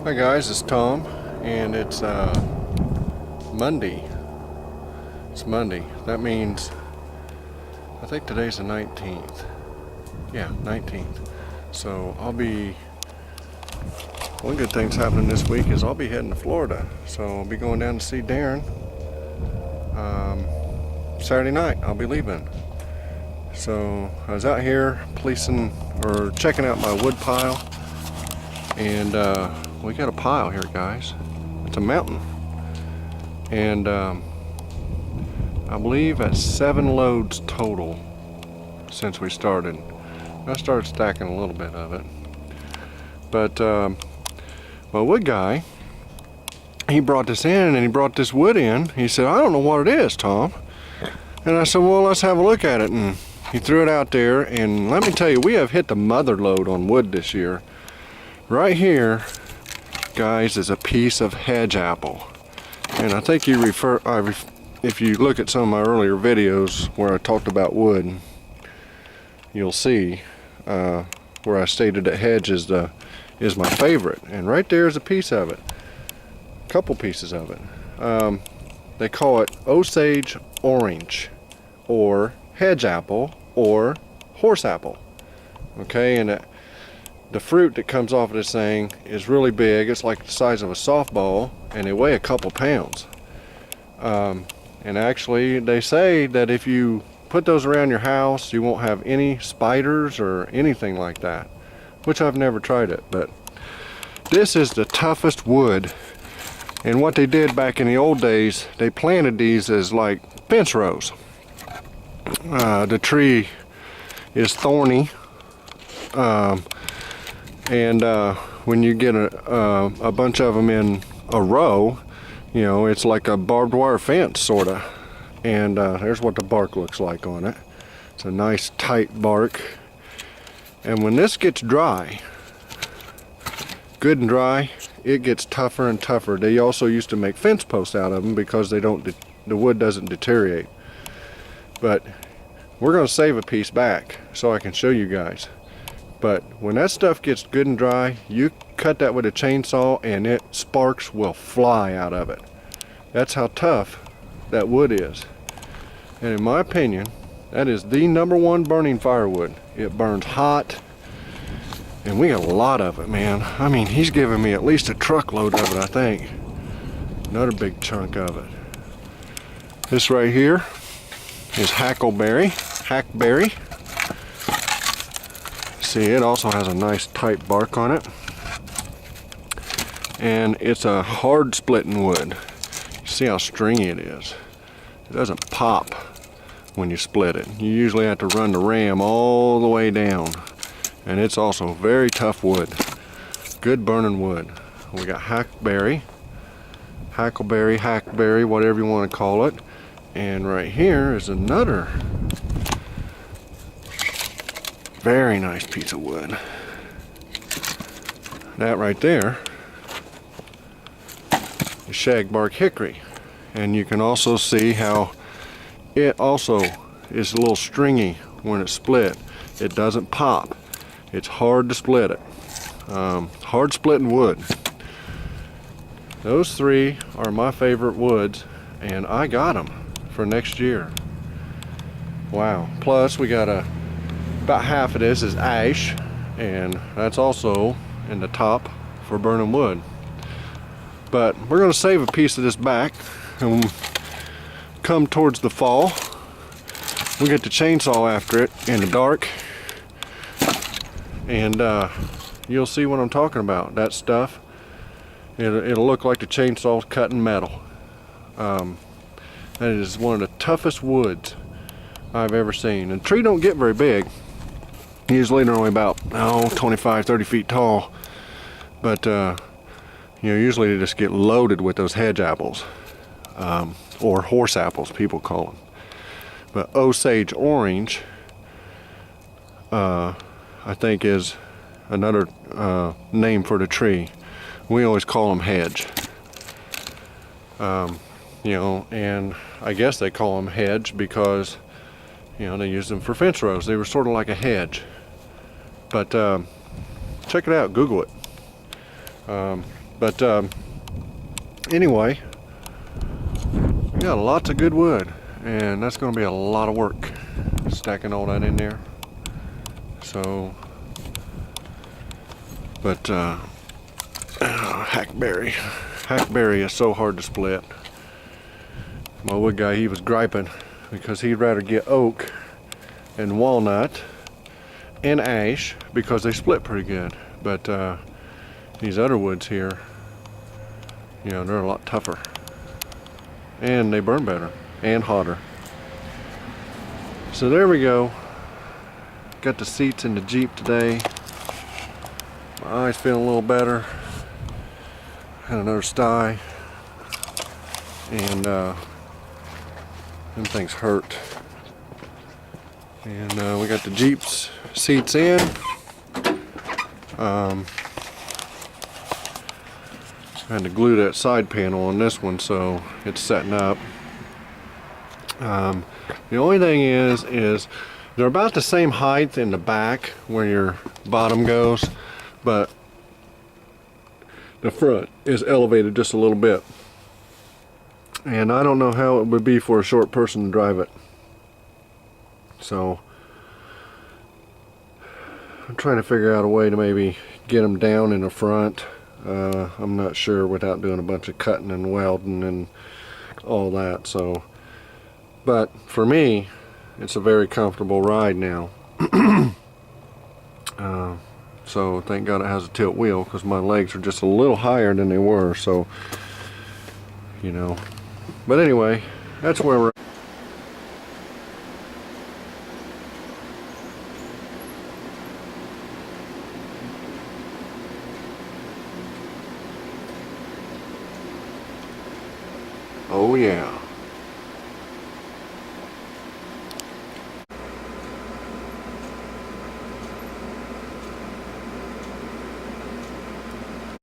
Hi guys, it's Tom, and it's Monday. It's Monday. That means I think today's the 19th. Yeah, 19th. So one good thing's happening this week is I'll be heading to Florida. So I'll be going down to see Darren. Saturday night I'll be leaving. So I was out here policing or checking out my wood pile, and we got a pile here, guys. It's a mountain, and I believe that's 7 loads total since we started. I started stacking a little bit of it, but my wood guy, he brought this in, and he brought this wood in. He said, "I don't know what it is, Tom." And I said, "Well, let's have a look at it." And he threw it out there, and let me tell you, we have hit the mother load on wood this year. Right here, guys, is a piece of hedge apple, and I think if you look at some of my earlier videos where I talked about wood, you'll see where I stated that hedge is my favorite, and right there is a piece of it, a couple pieces of it. They call it Osage orange, or hedge apple, or horse apple. Okay, and the fruit that comes off of this thing is really big. It's like the size of a softball, and they weigh a couple pounds. And actually, they say that if you put those around your house, you won't have any spiders or anything like that, which I've never tried it. But this is the toughest wood. And what they did back in the old days, they planted these as like fence rows. The tree is thorny, and when you get a bunch of them in a row, you know, it's like a barbed wire fence, sorta. And there's what the bark looks like on it. It's a nice tight bark. And when this gets dry, good and dry, it gets tougher and tougher. They also used to make fence posts out of them because the wood doesn't deteriorate. But we're going to save a piece back so I can show you guys. But when that stuff gets good and dry, you cut that with a chainsaw and sparks will fly out of it. That's how tough that wood is. And in my opinion, that is the #1 burning firewood. It burns hot, and we got a lot of it, man. I mean, he's giving me at least a truckload of it, I think. Another big chunk of it. This right here is hackberry. See, it also has a nice tight bark on it, and it's a hard splitting wood. You see how stringy it is. It doesn't pop when you split it. You usually have to run the ram all the way down, and it's also very tough wood. Good burning wood. We got hackberry, whatever you want to call it. And right here is another very nice piece of wood. That right there is shagbark hickory. And you can also see how it also is a little stringy when it's split. It doesn't pop. It's hard to split it. Hard splitting wood. Those 3 are my favorite woods, and I got them for next year. Wow. Plus we got about half of this is ash, and that's also in the top for burning wood. But we're going to save a piece of this back, and come towards the fall, we get the chainsaw after it in the dark, and you'll see what I'm talking about. That stuff, it'll look like the chainsaw's cutting metal. That is one of the toughest woods I've ever seen. And the tree don't get very big. Usually they're only about 25, 30 feet tall. But usually they just get loaded with those hedge apples, or horse apples, people call them. But Osage orange, I think, is another name for the tree. We always call them hedge. And I guess they call them hedge because, they used them for fence rows. They were sort of like a hedge. But check it out, Google it. But anyway, got lots of good wood, and that's going to be a lot of work stacking all that in there. So, but hackberry is so hard to split. My wood guy, he was griping because he'd rather get oak and walnut and ash because they split pretty good. But these other woods here, you know, they're a lot tougher, and they burn better and hotter. So there we go. Got the seats in the Jeep today. My eyes feeling a little better. Had another sty, and them things hurt. And we got the Jeep's seats in. I had to glue that side panel on this one, so it's setting up. The only thing is they're about the same height in the back where your bottom goes, but the front is elevated just a little bit. And I don't know how it would be for a short person to drive it. So I'm trying to figure out a way to maybe get them down in the front. I'm not sure without doing a bunch of cutting and welding and all that. So, but for me, it's a very comfortable ride now. So thank God it has a tilt wheel, because my legs are just a little higher than they were. So, you know. But anyway, that's where we're at. Oh yeah.